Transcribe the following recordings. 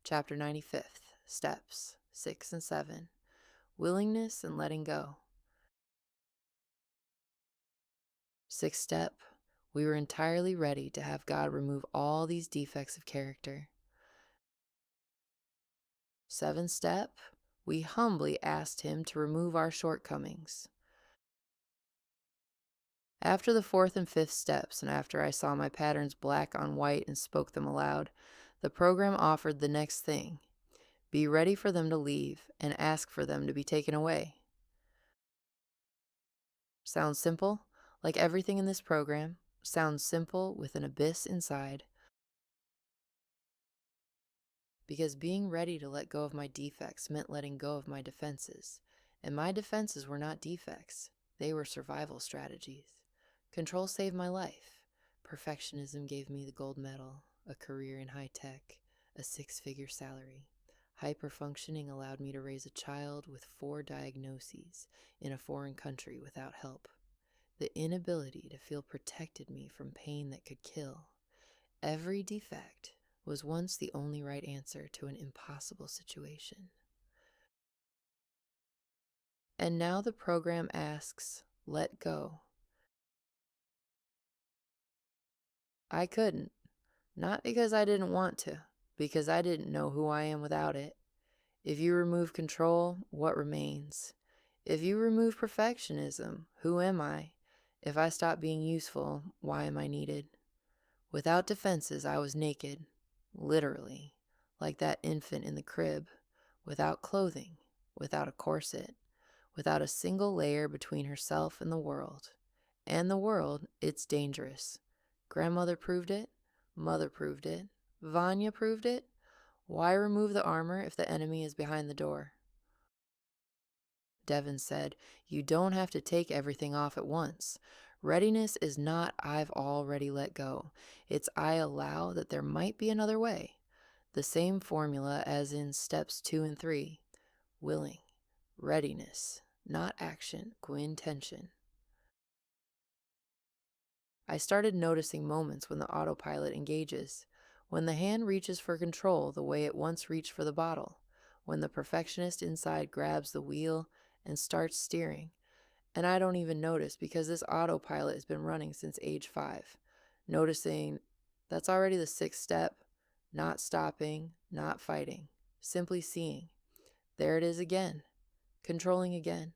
Chapter 95th, Steps 6 and 7, Willingness and Letting Go. Sixth step, we were entirely ready to have God remove all these defects of character. Seventh step, we humbly asked Him to remove our shortcomings. After the fourth and fifth steps, and after I saw my patterns black on white and spoke them aloud, the program offered the next thing. Be ready for them to leave and ask for them to be taken away. Sounds simple? Like everything in this program, sounds simple with an abyss inside. Because being ready to let go of my defects meant letting go of my defenses. And my defenses were not defects, they were survival strategies. Control saved my life. Perfectionism gave me the gold medal, a career in high tech, a 6-figure salary. Hyperfunctioning allowed me to raise a child with 4 diagnoses in a foreign country without help. The inability to feel protected me from pain that could kill. Every defect was once the only right answer to an impossible situation. And now the program asks, let go. I couldn't. Not because I didn't want to, because I didn't know who I am without it. If you remove control, what remains? If you remove perfectionism, who am I? If I stop being useful, why am I needed? Without defenses, I was naked, literally, like that infant in the crib, without clothing, without a corset, without a single layer between herself and the world. And the world, it's dangerous. Grandmother proved it, mother proved it, Vanya proved it. Why remove the armor if the enemy is behind the door? Devin said, you don't have to take everything off at once. Readiness is not I've already let go. It's I allow that there might be another way. The same formula as in steps 2 and 3. Willing, readiness, not action, intention. I started noticing moments when the autopilot engages, when the hand reaches for control the way it once reached for the bottle, when the perfectionist inside grabs the wheel and starts steering. And I don't even notice because this autopilot has been running since age 5. Noticing that's already the 6th step, not stopping, not fighting, simply seeing. There it is again, controlling again,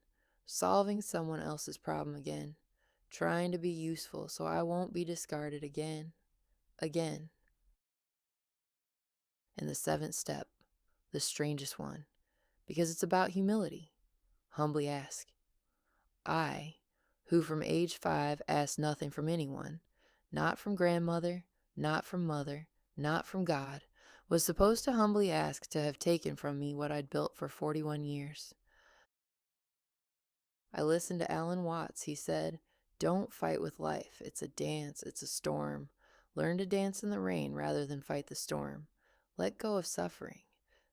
solving someone else's problem again, trying to be useful so I won't be discarded again. And the 7th step, the strangest one, because it's about humility. Humbly ask. I, who from age 5 asked nothing from anyone, not from grandmother, not from mother, not from God, was supposed to humbly ask to have taken from me what I'd built for 41 years. I listened to Alan Watts. He said, don't fight with life. It's a dance. It's a storm. Learn to dance in the rain rather than fight the storm. Let go of suffering.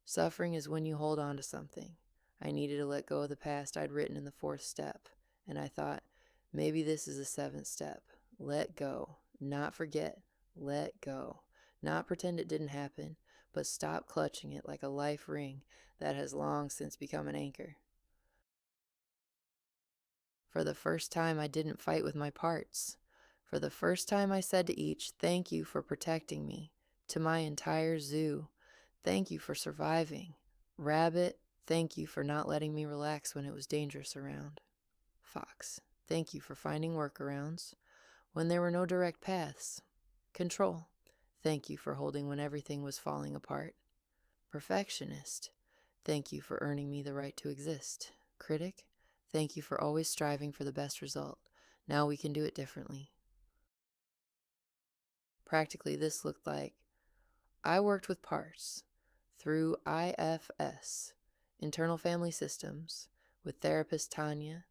Suffering is when you hold on to something. I needed to let go of the past I'd written in the 4th step, and I thought, maybe this is the 7th step. Let go, not forget, let go. Not pretend it didn't happen, but stop clutching it like a life ring that has long since become an anchor. For the first time, I didn't fight with my parts. For the first time, I said to each, thank you for protecting me. To my entire zoo, thank you for surviving. Rabbit, thank you for not letting me relax when it was dangerous around. Fox, thank you for finding workarounds when there were no direct paths. Control, thank you for holding when everything was falling apart. Perfectionist, thank you for earning me the right to exist. Critic, thank you for always striving for the best result. Now we can do it differently. Practically, this looked like I worked with parts through IFS, Internal Family Systems, with therapist Tanya,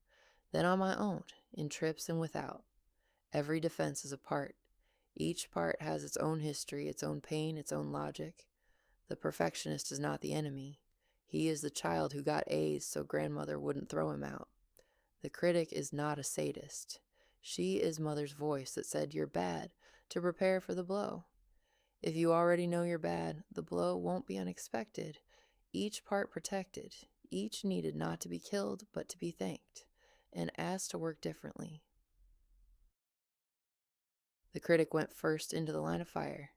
then on my own, in trips and without. Every defense is a part. Each part has its own history, its own pain, its own logic. The perfectionist is not the enemy. He is the child who got A's so grandmother wouldn't throw him out. The critic is not a sadist. She is mother's voice that said you're bad to prepare for the blow. If you already know you're bad, the blow won't be unexpected. Each part protected, each needed not to be killed, but to be thanked, and asked to work differently. The critic went first into the line of fire.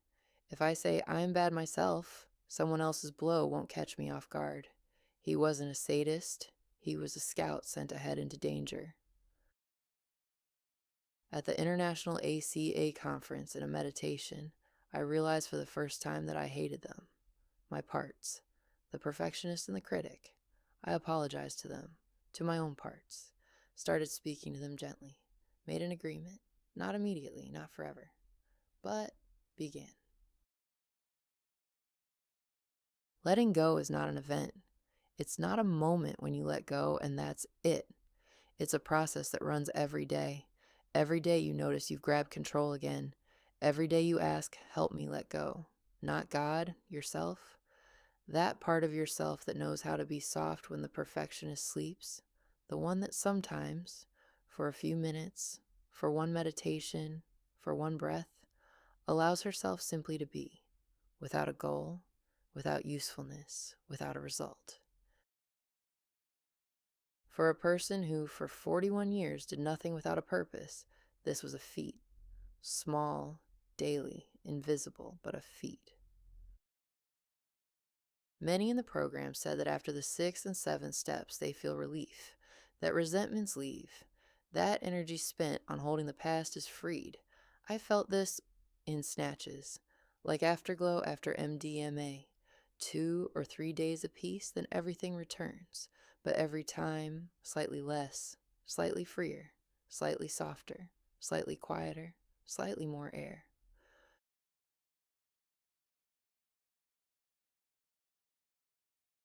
If I say I'm bad myself, someone else's blow won't catch me off guard. He wasn't a sadist, he was a scout sent ahead into danger. At the International ACA conference in a meditation, I realized for the first time that I hated them. My parts, the perfectionist and the critic. I apologized to them, to my own parts, started speaking to them gently, made an agreement, not immediately, not forever, but began. Letting go is not an event. It's not a moment when you let go and that's it. It's a process that runs every day. Every day you notice you've grabbed control again. Every day you ask, help me let go. Not God, yourself. That part of yourself that knows how to be soft when the perfectionist sleeps. The one that sometimes, for a few minutes, for one meditation, for one breath, allows herself simply to be, without a goal, without usefulness, without a result. For a person who, for 41 years, did nothing without a purpose, this was a feat. Small, daily, invisible, but a feat. Many in the program said that after the 6th and 7th steps, they feel relief, that resentments leave, that energy spent on holding the past is freed. I felt this in snatches, like afterglow after MDMA. 2 or 3 days apiece, then everything returns, but every time slightly less, slightly freer, slightly softer, slightly quieter, slightly more air.